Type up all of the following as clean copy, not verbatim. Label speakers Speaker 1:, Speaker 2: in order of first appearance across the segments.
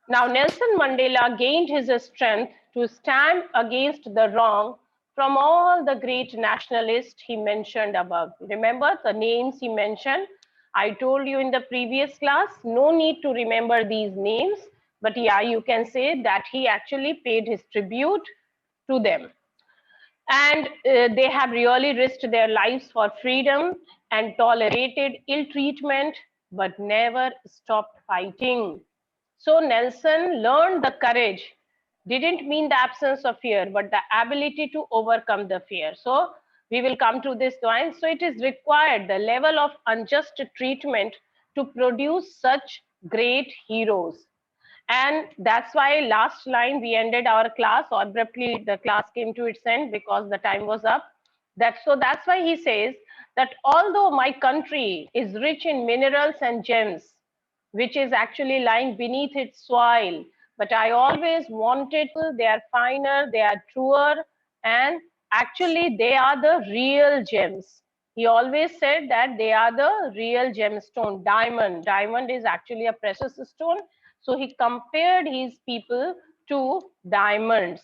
Speaker 1: Now, Nelson Mandela gained his strength to stand against the wrong from all the great nationalists he mentioned above. Remember the names he mentioned? I told you in the previous class, no need to remember these names, but yeah, you can say that he actually paid his tribute to them. And they have really risked their lives for freedom and tolerated ill treatment, but never stopped fighting. So Nelson learned the courage didn't mean the absence of fear, but the ability to overcome the fear. So we will come to this point. So it is required the level of unjust treatment to produce such great heroes. And that's why last line we ended our class, or abruptly the class came to its end because the time was up. That's why he says that although my country is rich in minerals and gems, which is actually lying beneath its soil, but I always wanted they are finer, they are truer, and actually they are the real gems. He always said that they are the real gemstone, diamond. Diamond is actually a precious stone, so he compared his people to diamonds.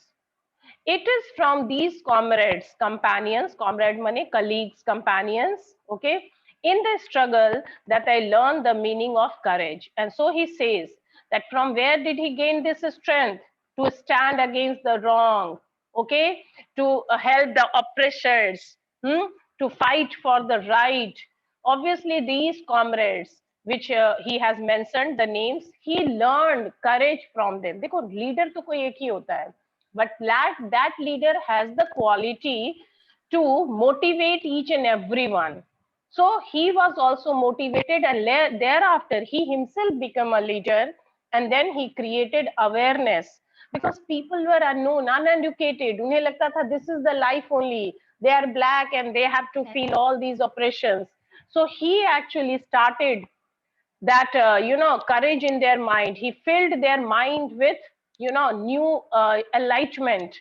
Speaker 1: It is from these comrades, companions, comrade money, colleagues, companions, okay, in the struggle that I learned the meaning of courage. And so he says that from where did he gain this strength? To stand against the wrong, okay, to help the oppressors, to fight for the right. Obviously, these comrades, which he has mentioned the names, he learned courage from them. देखो leader तो कोई एक ही होता है, but that leader has the quality to motivate each and everyone. So he was also motivated, and thereafter he himself became a leader, and then he created awareness because people were unknown, uneducated. उन्हें लगता था this is the life only. They are black and they have to feel all these oppressions. So he actually started that courage in their mind. He filled their mind with new enlightenment.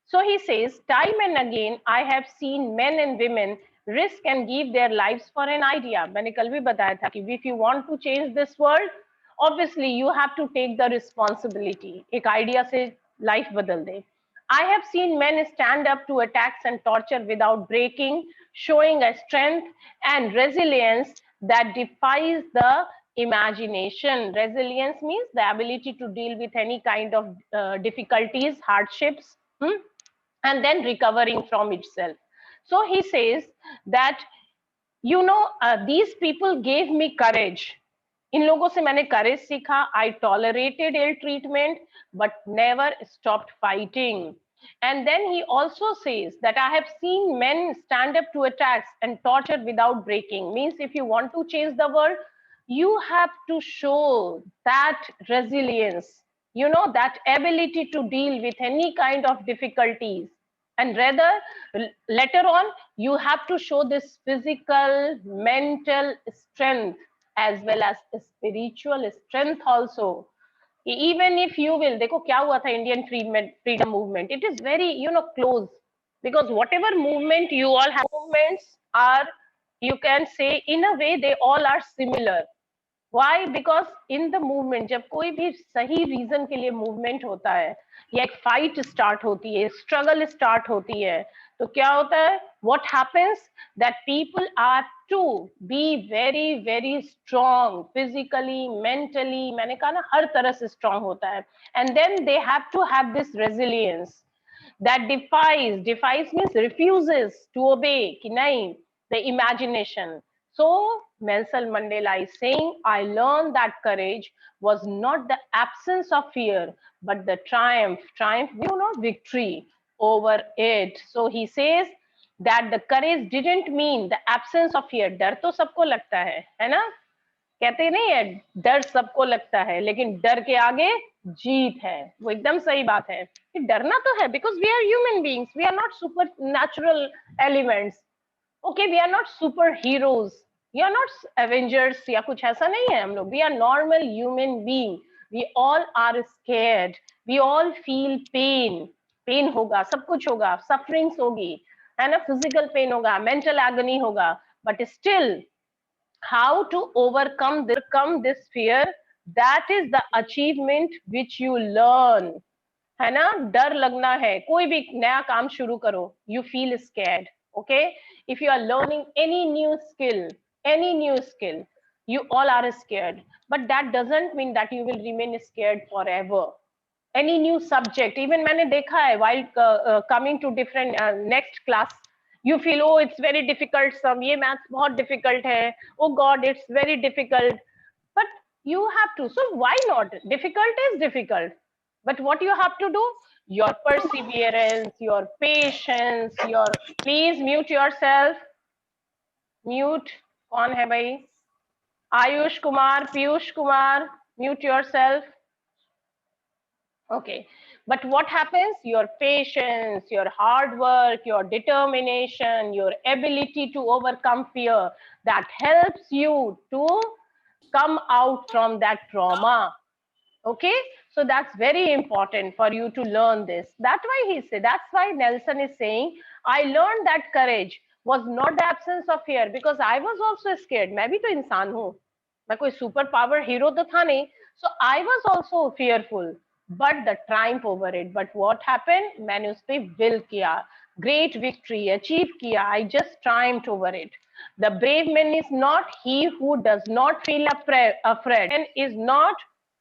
Speaker 1: So he says, time and again I have seen men and women risk and give their lives for an idea. मैंने कल भी बताया था कि if you want to change this world, obviously you have to take the responsibility. एक idea से life बदल दे. I have seen men stand up to attacks and torture without breaking, showing a strength and resilience that defies the imagination. Resilience means the ability to deal with any kind of difficulties, hardships, and then recovering from itself. So he says that these people gave me courage. इन लोगों से मैंने courage सीखा. I tolerated ill treatment but never stopped fighting. And then he also says that I have seen men stand up to attacks and torture without breaking. Means if you want to change the world, you have to show that resilience, that ability to deal with any kind of difficulties. And rather, later on, you have to show this physical, mental strength as well as spiritual strength also. Even if you will, देखो क्या हुआ था Indian freedom movement, it is very close, because whatever movement you all have, movements are, you can say in a way they all are similar. Why? Because in the movement, जब कोई भी सही reason के लिए movement होता है या एक फाइट स्टार्ट होती है, स्ट्रगल स्टार्ट होती है, तो क्या होता है? What happens? That people are to be very very strong physically, mentally. मैंने कहा ना हर तरह से strong होता है, and then they have to have this resilience that defies means refuses to obey कि नहीं, the imagination. So Nelson Mandela is saying, I learned that courage was not the absence of fear, but the triumph, victory over it. So he says that the courage didn't mean the absence of fear. डर तो सबको लगता है ना? कहते नहीं है डर सबको लगता है, लेकिन डर के आगे जीत है. वो एकदम सही बात है कि डरना तो है, because we are human beings, we are not super natural elements. Okay, we are not super heroes, we are not Avengers या कुछ ऐसा नहीं है. हम लोग we are normal human being. We all are scared, we all feel pain. Pain होगा, सब कुछ होगा, सफरिंग्स होगी, है ना, फिजिकल पेन होगा, मेंटल एगनी होगा, but still how to overcome this fear? That is the achievement which you learn. है ना, डर लगना है, कोई भी नया काम शुरू करो, you feel scared. Okay, if you are learning any new skill, you all are scared, but that doesn't mean that you will remain scared forever. Any new subject, even मैंने देखा है while coming to different next class, you feel oh it's very difficult, some ये maths बहुत difficult है, oh god it's very difficult, but you have to, so why not, difficult is difficult, but what you have to do, your perseverance, your patience, your, please mute yourself, mute, कौन है भाई, Ayush Kumar, Piyush Kumar, mute yourself. Okay, but what happens, your patience, your hard work, your determination, your ability to overcome fear, that helps you to come out from that trauma. Okay, so that's very important for you to learn this. That's why Nelson is saying, I learned that courage was not the absence of fear, because I was also scared. मैं भी तो इंसान हूँ, मैं कोई super power hero तो था नहीं, so I was also fearful, but the triumph over it. But what happened, मैंने उस पे will किया, great victory achieve किया, I just triumphed over it. The brave man is not he who does not feel afraid and is not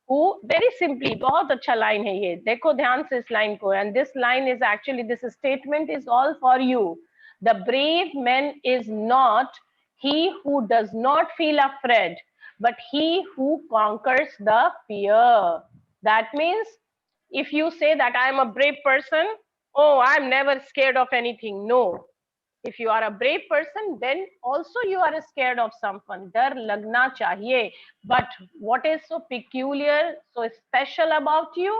Speaker 1: who, very simply, बहुत अच्छा line है ये, देखो ध्यान से इस line को, and this line is actually, this statement is all for you. The brave man is not he who does not feel afraid, but he who conquers the fear. That means if you say that I am a brave person, oh I'm never scared of anything, no, if you are a brave person, then also you are scared of someone, डर लगना चाहिए. But what is so peculiar, so special about you,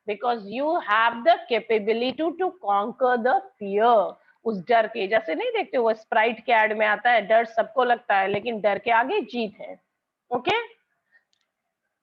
Speaker 1: because you have the capability to conquer the fear. उस डर के, जैसे नहीं देखते वो स्प्राइट के एड में आता है, डर सबको लगता है लेकिन डर के आगे जीत है. Okay,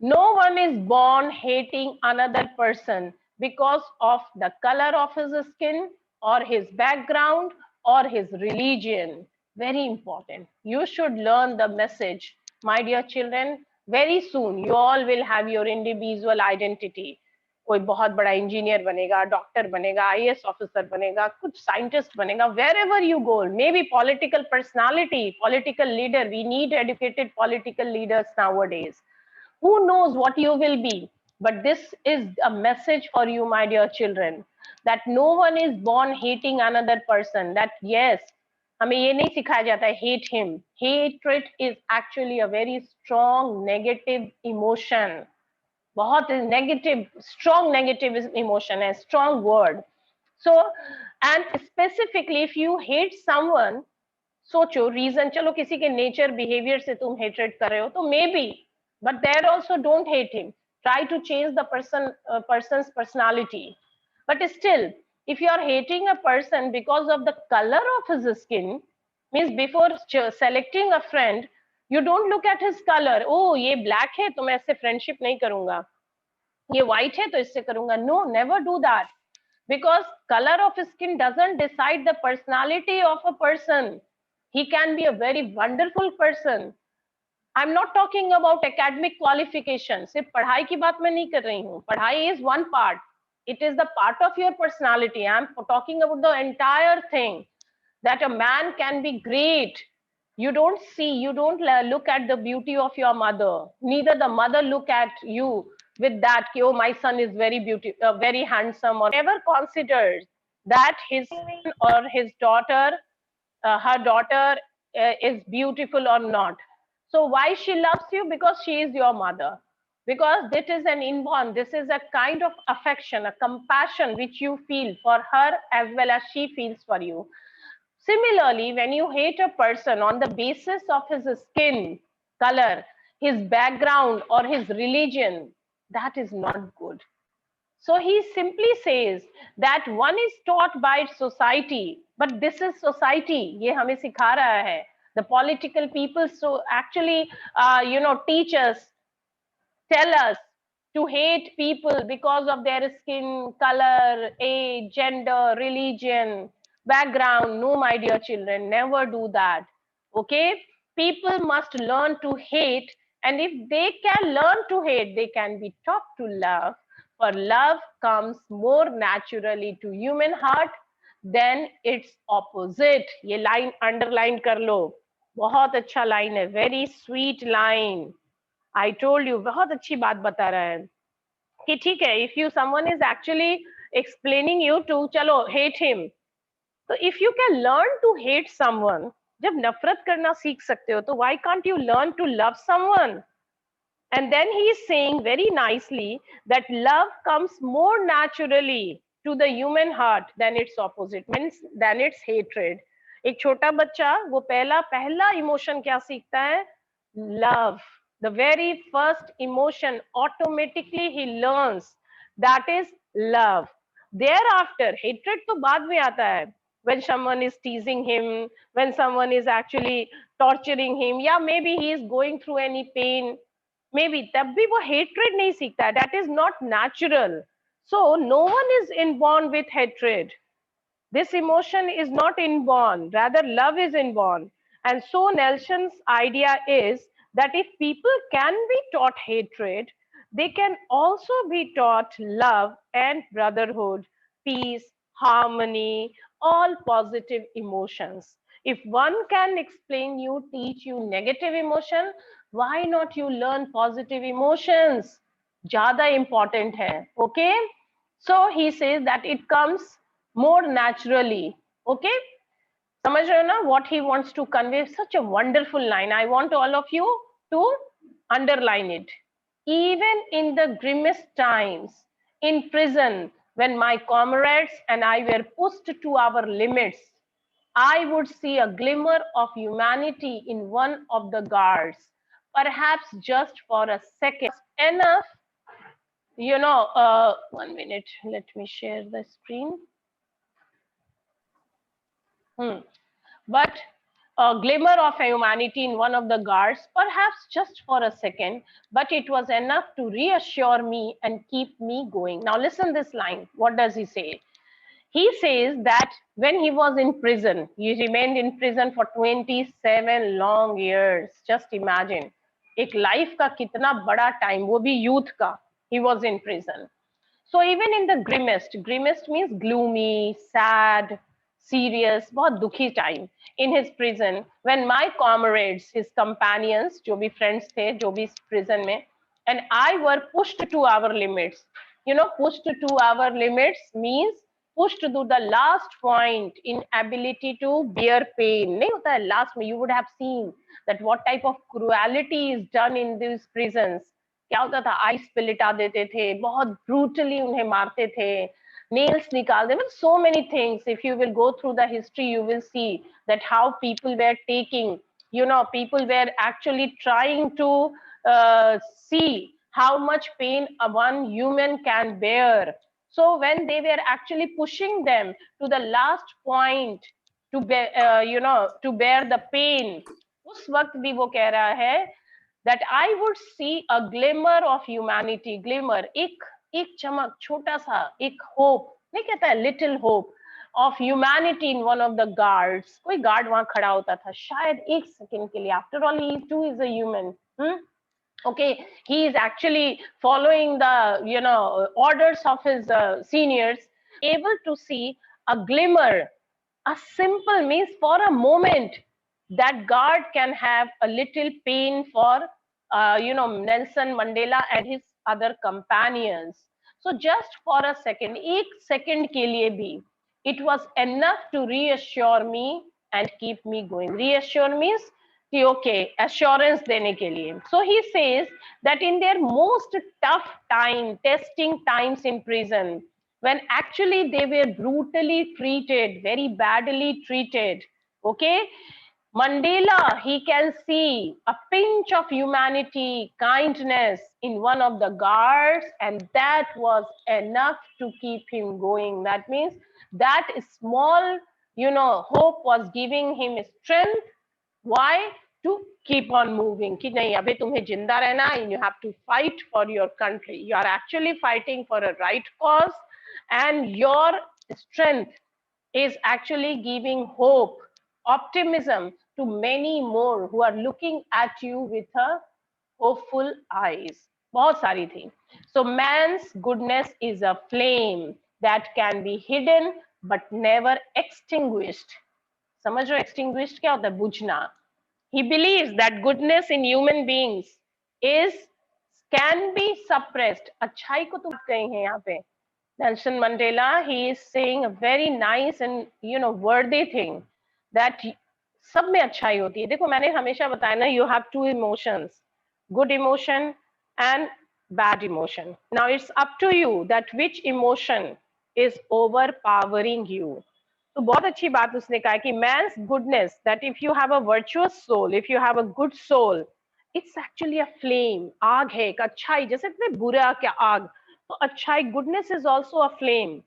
Speaker 1: no one is born hating another person because of the color of his skin or his background or his religion. Very important. You should learn the message, my dear children. Very soon, you all will have your individual identity. कोई बहुत बड़ा engineer बनेगा, doctor बनेगा, IAS officer बनेगा, कुछ scientist बनेगा, wherever you go, maybe political personality, political leader. We need educated political leaders nowadays. Who knows what you will be? But this is a message for you, my dear children, that no one is born hating another person. That yes, हमें ये नहीं सिखाया जाता है hate him. Hatred is actually a very strong negative emotion. बहुत negative, strong negative emotion, a strong word. So, and specifically if you hate someone, सोचो reason, चलो किसी के नेचर बिहेवियर से तुम हेट्रेड कर रहे हो तो maybe, but there also don't hate him, try to change the person's personality. But still, if you are hating a person because of the color of his skin, means before selecting a friend, you don't look at his color, oh ये black है तो मैं इससे friendship नहीं करूंगा, ये white है तो इससे करूंगा. No, never do that, because color of skin doesn't decide the personality of a person. He can be a very wonderful person. I'm not talking about academic qualification. सिर्फ पढ़ाई की बात मैं नहीं कर रही हूँ. पढ़ाई is one part. It is the part of your personality. I'm talking about the entire thing, that a man can be great. You don't look at the beauty of your mother. Neither the mother look at you with that, oh, my son is very beautiful, very handsome, or never considers that his son or his daughter, her daughter is beautiful or not. So why she loves you? Because she is your mother. Because this is an inborn, this is a kind of affection, a compassion which you feel for her as well as she feels for you. Similarly, when you hate a person on the basis of his skin color, his background, or his religion, that is not good. So he simply says that one is taught by society, but this is society. ये हमें सिखा रहा है. The political people so actually, teach us, tell us to hate people because of their skin color, age, gender, religion, background. No, my dear children, never do that. Okay? People must learn to hate And if they can learn to hate, they can be taught to love. For love comes more naturally to human heart than its opposite. ये line underline कर लो. बहुत अच्छा line है. Very sweet line. I told you, बहुत अच्छी बात बता रहा है कि ठीक है, if you someone is actually explaining you to चलो hate him, तो if you can learn to hate someone, जब नफरत करना सीख सकते हो तो why can't you learn to love someone? And then he is saying very nicely that love comes more naturally to the human heart than its opposite, means than its hatred. एक छोटा बच्चा वो पहला पहला इमोशन क्या सीखता है? Love. The very first emotion automatically he learns, that is love. Thereafter hatred तो बाद में आता है, when someone is teasing him, when someone is actually torturing him, yeah, maybe he is going through any pain, maybe तब भी वो hatred नहीं सीखता है. That is not natural. So no one is inborn with hatred. This emotion is not inborn, rather love is inborn. And so Nelson's idea is that if people can be taught hatred, they can also be taught love and brotherhood, peace, harmony, all positive emotions. If one can explain you, teach you negative emotion, why not you learn positive emotions? Jada important hai, okay? So he says that it comes more naturally, okay? समझ रहे हो ना what he wants to convey? Such a wonderful line. I want all of you to underline it. Even in the grimmest times, in prison, when my comrades and I were pushed to our limits, I would see a glimmer of humanity in one of the guards, perhaps just for a second. Enough, one minute, let me share the screen. But a glimmer of humanity in one of the guards, perhaps just for a second, but it was enough to reassure me and keep me going. Now listen this line. What does he say? He says that when he was in prison, he remained in prison for 27 long years. Just imagine. एक life का कितना बड़ा time, वो भी youth का. He was in prison. So even in the grimmest means gloomy, sad, serious, बहुत दुखी time in his prison, when my comrades, his companions, जो भी friends थे, जो भी prison में, and I were pushed to our limits. Pushed to our limits means pushed to the last point in ability to bear pain. नहीं होता है last में, you would have seen that what type of cruelty is done in these prisons. क्या होता था, ice पे लिटा देते थे, बहुत ब्रूटली उन्हें मारते थे, नेल्स निकाल दे, so many things. If you will go through the history, you will see that how people were taking, people were actually trying to see how much pain one human can bear. So when they were actually pushing them to the last point to bear, to bear the pain, उस वक्त भी वो कह रहा है that I would see a glimmer of humanity. Glimmer, एक चमक, छोटा सा, एक hope, नहीं कहता है little hope of humanity in one of the guards. कोई guard वहां खड़ा होता था, शायद एक second के लिए. After all, he too is a human. Okay, he is actually following the orders of his seniors, able to see a glimmer. A simple means for a moment that guard can have a little pain for Nelson Mandela and his other companions. So just for a second, एक second के लिए भी, it was enough to reassure me and keep me going. Reassure means कि okay, assurance देने के लिए. So he says that in their most tough time, testing times in prison, when actually they were brutally treated, very badly treated, okay, Mandela, he can see a pinch of humanity, kindness in one of the guards, and that was enough to keep him going. That means that small, hope was giving him strength. Why? To keep on moving. कि नहीं, अभी तुम्हें जिंदा रहना, and you have to fight for your country. You are actually fighting for a right cause, and your strength is actually giving hope, optimism to many more who are looking at you with a hopeful eyes. बहुत सारी थी. So man's goodness is a flame that can be hidden but never extinguished. समझ रहे हो extinguished क्या होता है? बुझना. He believes that goodness in human beings is can be suppressed. अच्छाई को तुम कहे हैं यहाँ पे. Nelson Mandela, he is saying a very nice and worthy thing that सब में अच्छाई होती है. देखो मैंने हमेशा बताया ना, you have two emotions, good emotion and bad emotion. Now it's up to you that which emotion is overpowering you. तो बहुत अच्छी बात उसने कहा कि man's goodness, that if you have a virtuous soul, if you have a good soul, it's actually a flame. आग है, एक अच्छाई, जैसे कहते बुरा क्या आग, तो अच्छाई, goodness is also a flame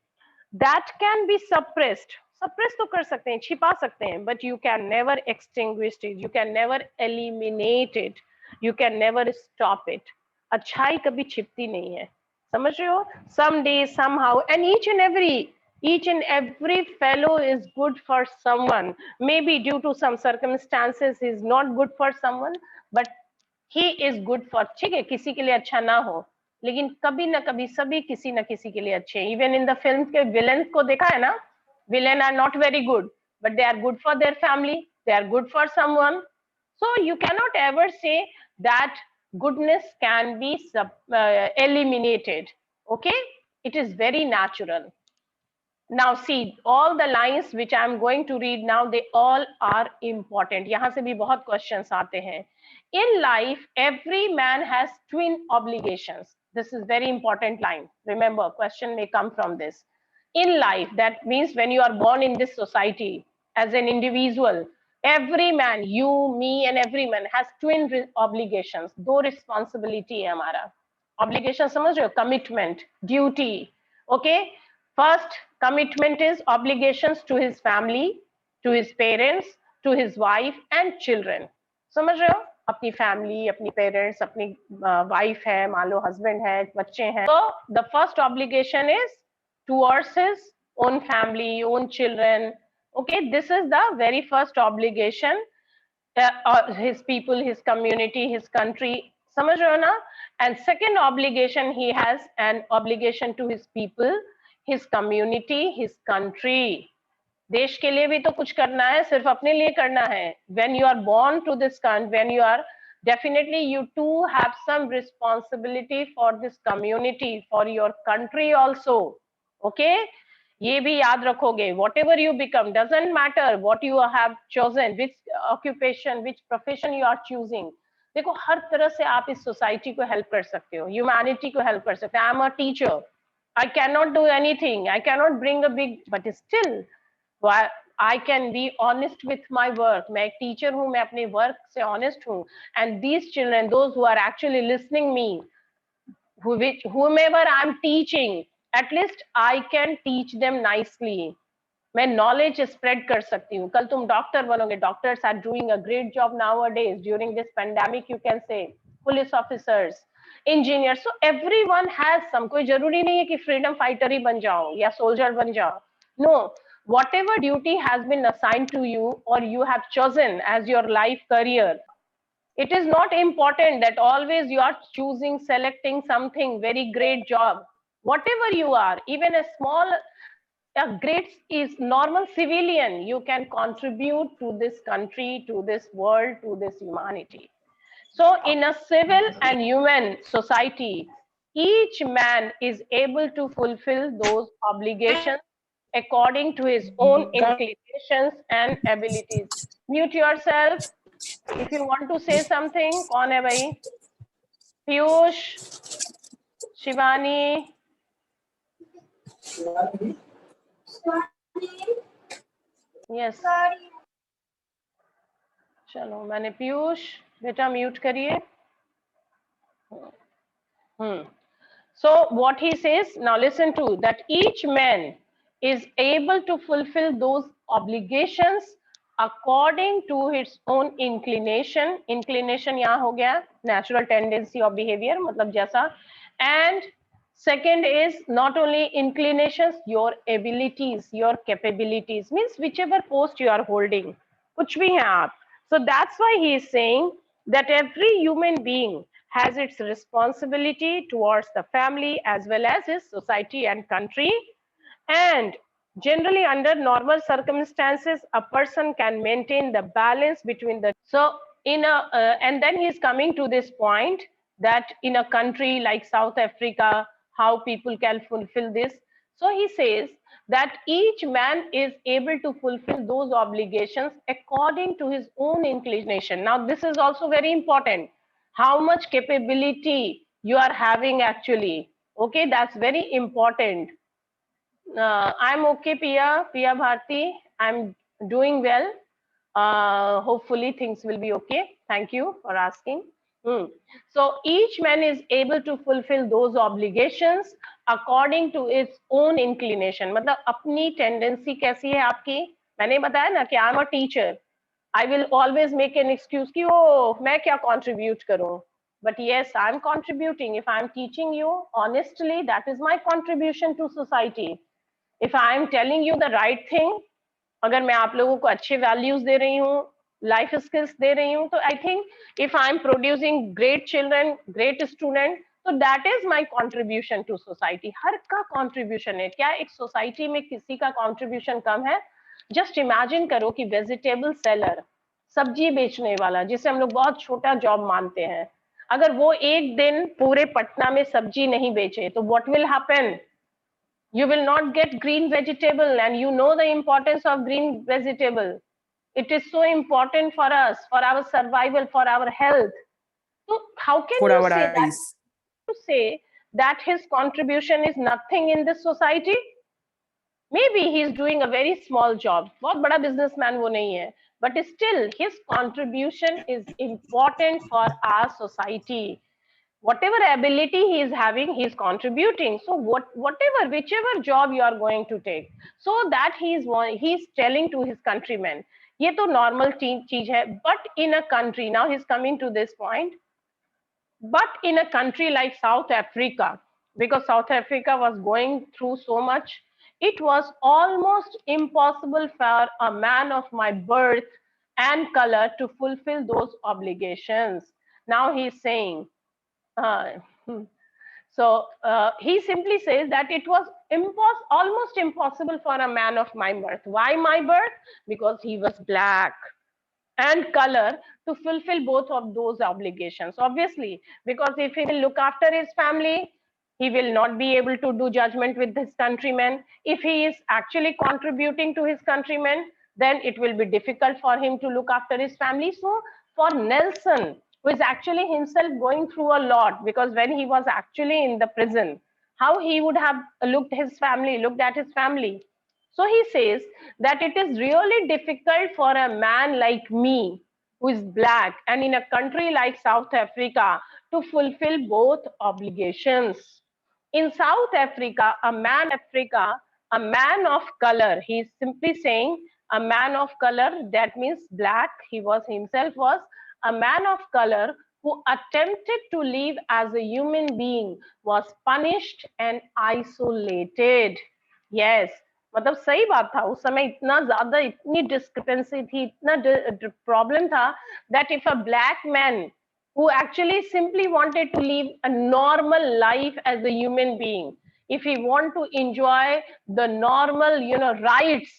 Speaker 1: that can be suppressed. Suppress तो कर सकते हैं, छिपा सकते हैं, but you can never extinguish it, you can never eliminate it, you can never stop it. अच्छाई कभी छिपती नहीं है, समझ रहे हो? Someday, somehow, and each and every fellow is good for someone. Maybe due to some circumstances he is not good for someone, but he is good for. ठीक है, किसी के लिए अच्छा ना हो, लेकिन कभी ना कभी सभी किसी ना किसी के लिए अच्छे हैं. इवन इन द फिल्म के विलन को देखा है ना, villain are not very good but they are good for their family, they are good for someone. So you cannot ever say that goodness can be eliminated. Okay, it is very natural. Now see, all the lines which I am going to read now, they all are important. यहाँ से भी बहुत questions आते हैं. In life, every man has twin obligations. This is very important line. Remember, question may come from this. In life, that means when you are born in this society as an individual, every man, you, me and every man has twin obligations. दो responsibility है हमारा. Obligation समझ रहे हो? Commitment, duty. Okay. First commitment is obligations to his family, to his parents, to his wife and children. समझ रहे हो? अपनी फैमिली, अपनी पेरेंट्स, अपनी वाइफ है, मान लो हस्बैंड है, बच्चे हैं. So the first obligation is towards his own family, own children. Okay, this is the very first obligation. His people, his community, his country. समझ रहे हो ना? And second obligation, he has an obligation to his people, his community, his country. देश के लिए भी तो कुछ करना है, सिर्फ अपने लिए करना है. When you are born to this country, when you are, definitely you too have some responsibility for this community, for your country also. Okay, ये भी याद रखोगे. Whatever you become, doesn't matter what you have chosen, which occupation, which profession you are choosing. देखो हर तरह से आप इस society को हेल्प कर सकते हो, ह्यूमैनिटी को हेल्प कर सकते हो. I am a teacher, I cannot do anything, I cannot bring a big, but still I can be honest with my work. मैं एक टीचर हूँ, मैं अपने वर्क से ऑनेस्ट हूँ. And these children, those who are actually listening me, whomever I'm teaching, at least I can teach them nicely. मैं knowledge spread कर सकती हूँ. कल तुम डॉक्टर बनोगे. Doctors are doing a great job nowadays during this pandemic, you can say. Police officers, engineer, so everyone has some. कोई जरूरी नहीं है कि फ्रीडम फाइटर ही बन जाओ या सोल्जर बन जाओ. No, whatever duty has been assigned to you or you have chosen as your life career, it is not important that always you are choosing, selecting something very great job. Whatever you are, even a small, a great is normal civilian, you can contribute to this country, to this world, to this humanity. So in a civil and human society, each man is able to fulfill those obligations according to his own inclinations and abilities. Mute yourself if you want to say something. कौन है भाई? Piyush, Shivani. Yes. चलो, मैंने पीयूष बेटा mute करिए. So what he says, now listen to that, each man is able to fulfill those obligations according to its own inclination. Inclination यहाँ हो गया natural tendency of behavior, मतलब जैसा. And second is not only inclinations, your abilities, your capabilities, means whichever post you are holding, कुछ भी हैं आप. So that's why he is saying that every human being has its responsibility towards the family as well as his society and country. And generally, under normal circumstances, a person can maintain the balance between the. So, and then he's coming to this point that in a country like South Africa, how people can fulfill this. So he says that each man is able to fulfill those obligations according to his own inclination. Now, this is also very important. How much capability you are having actually. Okay, that's very important. I'm okay, Pia Bharti. I'm doing well. Hopefully things will be okay. Thank you for asking. So each man is able to fulfill those obligations according to its own inclination. मतलब अपनी tendency कैसी है आपकी? मैंने बताया ना कि I'm a teacher. I will always make an excuse कि ओ मैं क्या contribute करूं? But yes, I'm contributing. If I'm teaching you honestly, that is my contribution to society. If I am telling you the right thing, अगर मैं आप लोगों को अच्छे वैल्यूज दे रही हूँ, लाइफ स्किल्स दे रही हूँ, तो I think if I am producing great children, great student, तो that is my contribution to society. हर का कंट्रीब्यूशन है. क्या एक सोसाइटी में किसी का कंट्रीब्यूशन कम है? जस्ट इमेजिन करो कि वेजिटेबल सेलर, सब्जी बेचने वाला, जिसे हम लोग बहुत छोटा जॉब मानते हैं, अगर वो एक दिन पूरे पटना में सब्जी नहीं बेचे तो what will happen? You will not get green vegetable, and you know the importance of green vegetable. It is so important for us, for our survival, for our health. So how can
Speaker 2: for
Speaker 1: you
Speaker 2: our
Speaker 1: say
Speaker 2: eyes.
Speaker 1: that, to say that his contribution is nothing in this society? Maybe he is doing a very small job, बहुत बड़ा businessman वो नहीं है, but still his contribution is important for our society. Whatever ability he is having, he is contributing. So whichever job you are going to take, so that he is telling to his countrymen, ये तो normal चीज है. But in a country, now he's coming to this point, but in a country like South Africa, because South Africa was going through so much, it was almost impossible for a man of my birth and color to fulfill those obligations. Now he's saying, he simply says that it was almost impossible for a man of my birth. Why my birth? Because he was black and color to fulfill both of those obligations. Obviously, because if he will look after his family, he will not be able to do judgment with his countrymen. If he is actually contributing to his countrymen, then it will be difficult for him to look after his family. So for Nelson, who is actually himself going through a lot, because when he was actually in the prison, how he would have looked at his family. So he says that it is really difficult for a man like me, who is black, and in a country like South Africa, to fulfill both obligations. In South Africa, a man of color, he is simply saying a man of color, that means black, he was himself was a man of color who attempted to live as a human being was punished and isolated. Yes, मतलब सही बात था. उस समय इतना ज्यादा, इतनी discrepancy थी, इतना प्रॉब्लम था, that if a black man who actually simply wanted to live a normal life as a human being, if he want to enjoy the normal, rights,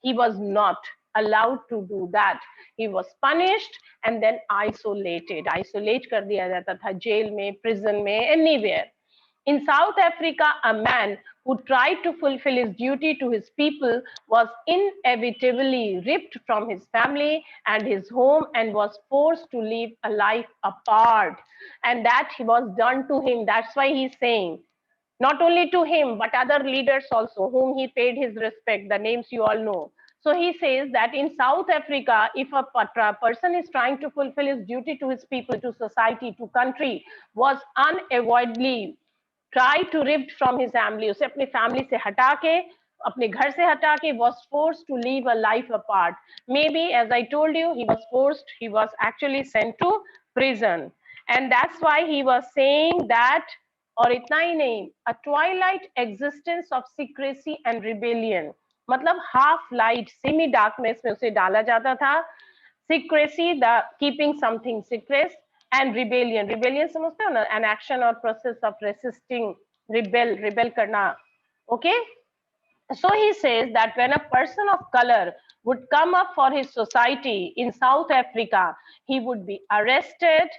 Speaker 1: he was not allowed to do that. He was punished and then isolated. Isolate कर दिया जाता था jail में, prison में, anywhere. In South Africa, a man who tried to fulfill his duty to his people was inevitably ripped from his family and his home and was forced to live a life apart. And that was done to him. That's why he's saying, not only to him, but other leaders also, whom he paid his respect, the names you all know. So he says that in South Africa, if a person is trying to fulfill his duty to his people, to society, to country, was unavoidably try to ripped from his family, उसे अपनी family से हटा के, अपने घर से हटा के, was forced to live a life apart. Maybe, as I told you, he was actually sent to prison. And that's why he was saying that, और इतना ही नहीं, a twilight existence of secrecy and rebellion. मतलब half light, semi darkness में उसे डाला जाता था. Secrecy, the keeping something secret, And rebellion समझते हो ना, an action or process of resisting, rebel करना. Okay, so he says that when a person of color would come up for his society in South Africa, he would be arrested,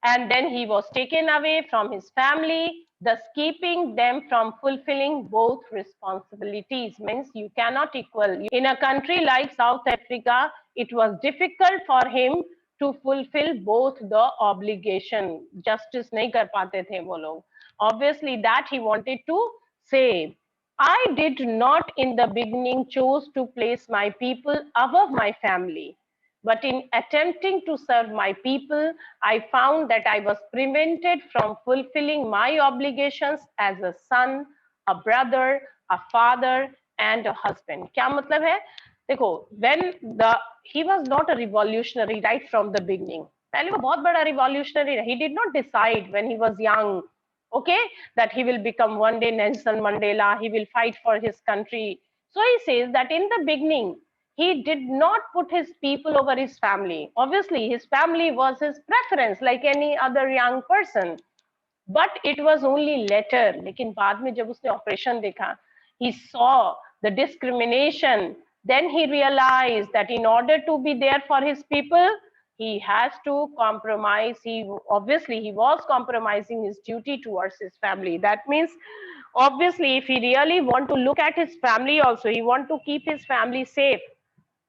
Speaker 1: and then he was taken away from his family, thus keeping them from fulfilling both responsibilities. Means you cannot equal. In a country like South Africa, it was difficult for him to fulfill both the obligation. Justice nahi kar pate the wo log. Obviously, that he wanted to say. I did not in the beginning choose to place my people above my family. But in attempting to serve my people, I found that I was prevented from fulfilling my obligations as a son, a brother, a father, and a husband. क्या मतलब है? देखो, when the he was not a revolutionary right from the beginning. पहले वो बहुत बड़ा revolutionary है. He did not decide when he was young, okay, that he will become one day Nelson Mandela. He will fight for his country. So he says that in the beginning, he did not put his people over his family. Obviously, his family was his preference, like any other young person. But it was only later. लेकिन बाद में जब उसने operation देखा, he saw the discrimination. Then he realized that in order to be there for his people, he has to compromise. He was compromising his duty towards his family. That means, obviously, if he really want to look at his family also, he want to keep his family safe,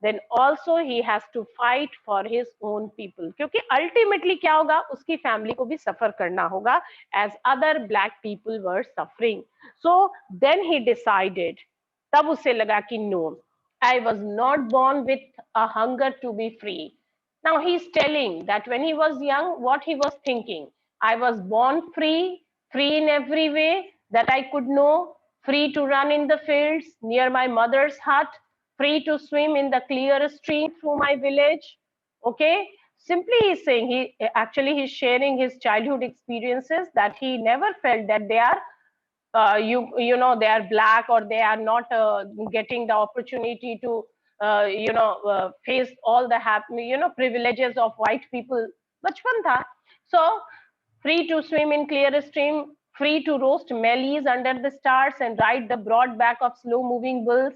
Speaker 1: then also he has to fight for his own people. क्योंकि ultimately क्या होगा, उसकी family को भी suffer करना होगा, as other black people were suffering. So then he decided, तब उसे लगा कि no, I was not born with a hunger to be free. Now he's telling that when he was young, what he was thinking. I was born free, free in every way that I could know, free to run in the fields near my mother's hut, free to swim in the clear stream through my village. Okay, simply he's saying, he's sharing his childhood experiences, that he never felt that they are they are black, or they are not getting the opportunity to face all the happy privileges of white people. Bachpan tha. So free to swim in clear stream, free to roast mellies under the stars and ride the broad back of slow moving bulls.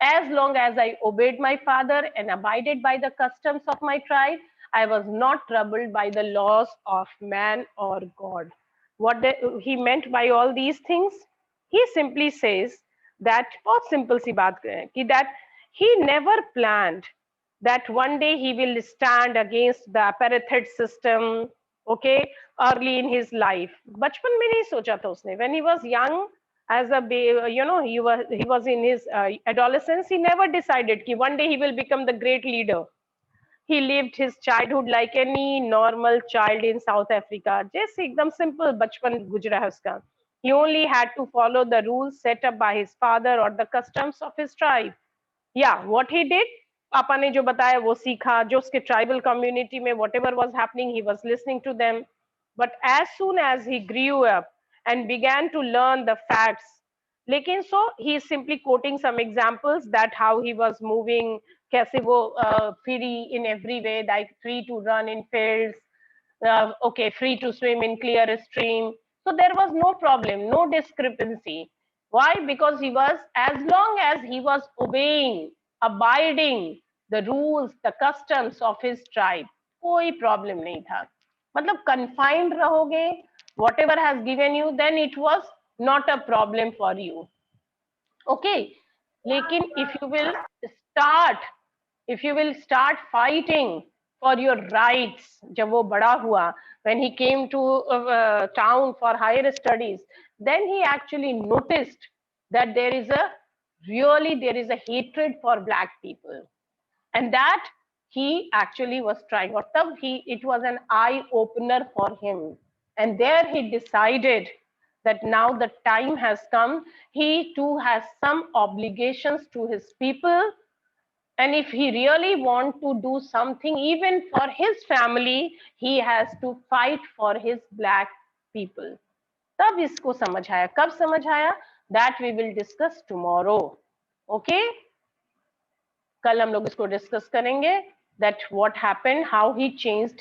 Speaker 1: As long as I obeyed my father and abided by the customs of my tribe, I was not troubled by the laws of man or God. What he meant by all these things? He simply says that, बहुत simple सी बात है कि that he never planned that one day he will stand against the apartheid system, okay, early in his life. बचपन में नहीं सोचा था उसने. When he was young, as a he was in his adolescence, he never decided कि one day he will become the great leader. He lived his childhood like any normal child in South Africa. जैसे एकदम simple बचपन गुजरा है उसका. He only had to follow the rules set up by his father or the customs of his tribe. Yeah, what he did, पापा ने जो बताया वो सीखा. जो उसके tribal community में whatever was happening, he was listening to them. But as soon as he grew up and began to learn the facts, लेकिन so he is simply quoting some examples that how he was moving, कैसे वो free in every way, like free to run in fields, okay, free to swim in clear stream. So there was no problem, no discrepancy. Why? Because he was, as long as he was obeying, abiding the rules, the customs of his tribe, कोई problem नहीं था. मतलब confined रहोगे, whatever has given you, then it was not a problem for you. Okay, लेकिन if you will start fighting for your rights, जब वो बड़ा हुआ, when he came to town for higher studies, then he actually noticed that there is a hatred for black people, and that he actually was trying, or it was an eye opener for him, and there he decided that now the time has come. He too has some obligations to his people, and if he really want to do something even for his family, he has to fight for his black people. तब इसको समझ आया. कब समझ आया? That we will discuss tomorrow. Okay, कल हम लोग इसको डिस्कस करेंगे, that what happened, how he changed